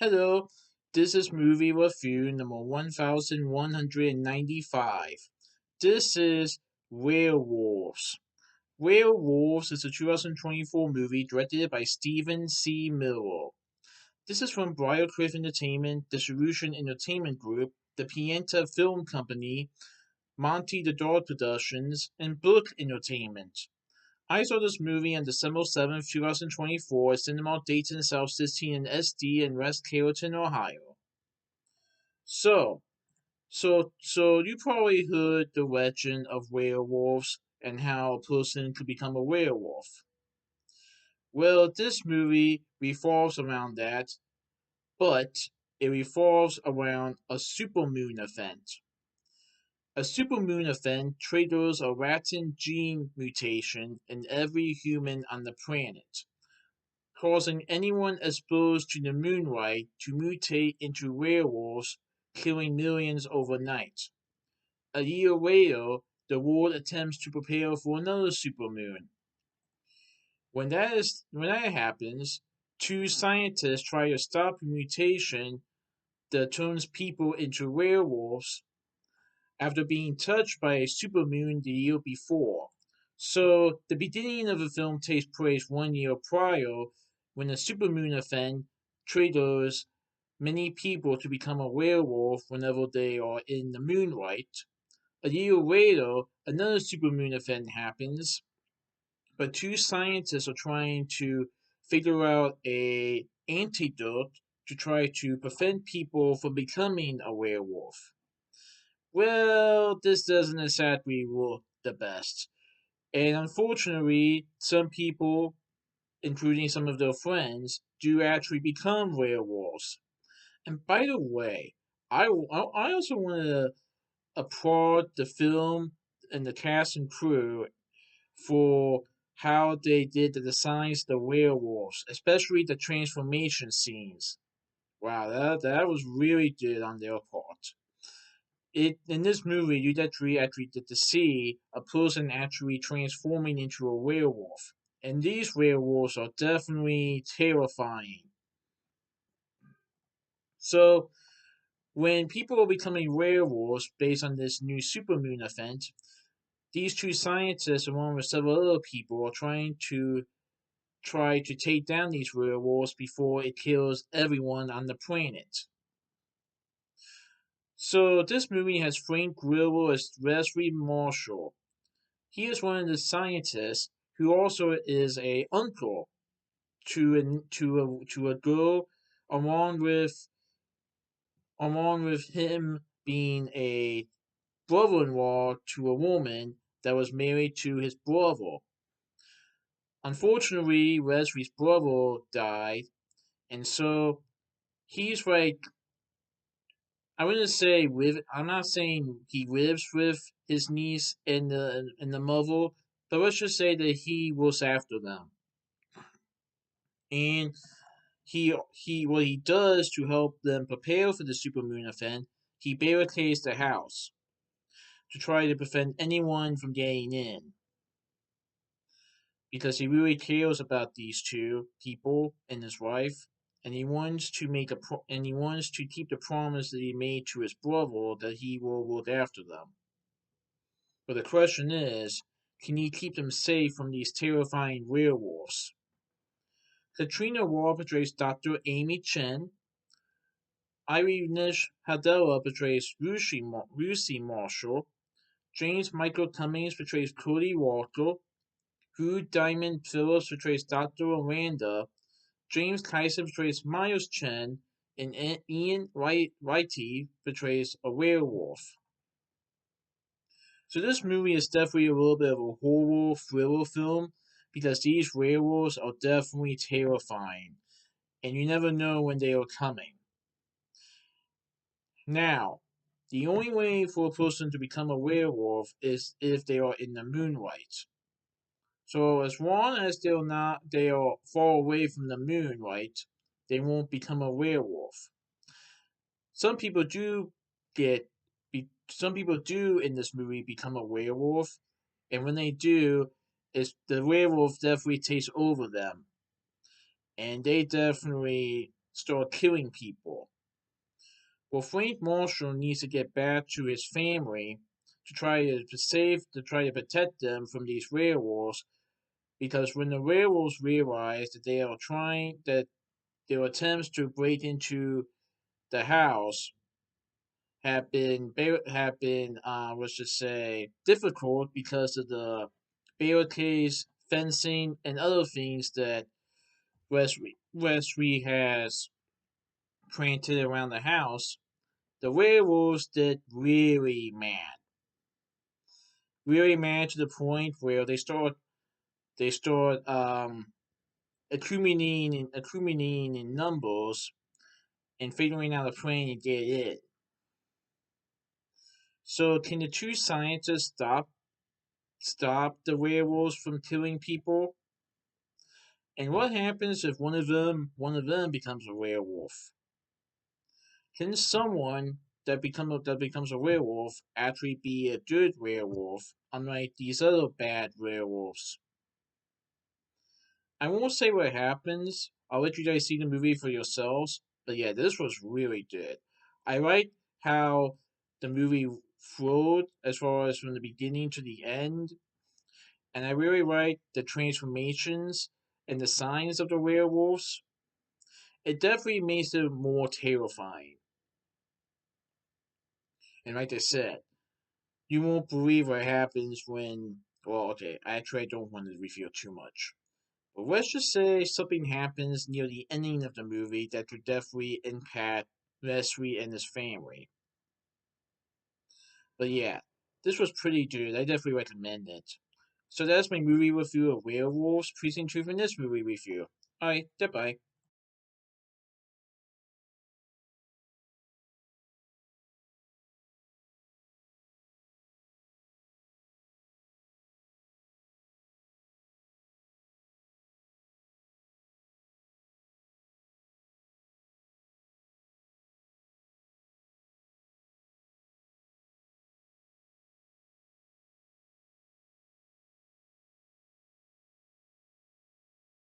Hello, this is movie review number 1195. This is Werewolves. Werewolves is a 2024 movie directed by Stephen C. Miller. This is from Briarcliff Entertainment, Distribution Entertainment Group, the Pimienta Film Company, Monty the Dog Productions, and Burke Entertainment. I saw this movie on December 7th, 2024 at Cinemark Dayton, South 16 and SD in West Carrollton, Ohio. So, so you probably heard the legend of werewolves and how a person could become a werewolf. Well, this movie revolves around that, but it revolves around a supermoon event. A supermoon event triggers a Latin gene mutation in every human on the planet, causing anyone exposed to the moonlight to mutate into werewolves, killing millions overnight. A year later, the world attempts to prepare for another supermoon. When that happens, two scientists try to stop a mutation that turns people into werewolves after being touched by a supermoon the year before. So the beginning of the film takes place 1 year prior when a supermoon event triggers many people to become a werewolf whenever they are in the moonlight. A year later, another supermoon event happens, but two scientists are trying to figure out a antidote to try to prevent people from becoming a werewolf. Well, this doesn't exactly work the best. And unfortunately, some people, including some of their friends, do actually become werewolves. And by the way, I also want to applaud the film and the cast and crew for how they did the designs of the werewolves, especially the transformation scenes. Wow, that was really good on their part. It in this movie you actually get to see a person actually transforming into a werewolf. And these werewolves are definitely terrifying. So when people are becoming werewolves based on this new supermoon event, these two scientists, along with several other people, are try to take down these werewolves before it kills everyone on the planet. So this movie has Frank Grillo as Leslie Marshall. He is one of the scientists who also is a uncle to a girl, along with him being a brother-in-law to a woman that was married to his brother. Unfortunately, Leslie's brother died, and so he's like, I wouldn't say with. I'm not saying he lives with his niece and the mother, but let's just say that he looks after them, and he what he does to help them prepare for the supermoon event. He barricades the house to try to prevent anyone from getting in, because he really cares about these two people and his wife, and he wants to keep the promise that he made to his brother that he will look after them. But the question is, can he keep them safe from these terrifying werewolves? Katrina Wall portrays Dr. Amy Chen. Irene Hadella portrays Lucy Marshall. James Michael Cummings portrays Cody Walker. Hugh Diamond Phillips portrays Dr. Amanda. James Kyson portrays Miles Chen. And Ian Whitey portrays a werewolf. So this movie is definitely a little bit of a horror thriller film because these werewolves are definitely terrifying, and you never know when they are coming. Now, the only way for a person to become a werewolf is if they are in the moonlight. So as long as they are far away from the moonlight, they won't become a werewolf. Some people do some people do in this movie become a werewolf, and when they do, the werewolf definitely takes over them, and they definitely start killing people. Well, Frank Marshall needs to get back to his family to try to protect them from these werewolves. Because when the werewolves realize that their attempts to break into the house let's just say, difficult because of the barricades, fencing, and other things that Wesley has planted around the house, the werewolves get really mad to the point where they start accumulating in numbers and figuring out a plan to get it. So can the two scientists stop the werewolves from killing people? And what happens if one of them becomes a werewolf? Can someone that becomes a werewolf actually be a good werewolf, unlike these other bad werewolves? I won't say what happens. I'll let you guys see the movie for yourselves. But yeah, this was really good. I like how the movie flowed as far as from the beginning to the end, and I really like the transformations and the signs of the werewolves. It definitely makes it more terrifying. And like I said, you won't believe what happens when. Well, okay, actually, I don't want to reveal too much. But let's just say something happens near the ending of the movie that could definitely impact Wesley and his family. But yeah, this was pretty good. I definitely recommend it. So that's my movie review of Werewolves. Please tune in for this movie review. Alright, goodbye.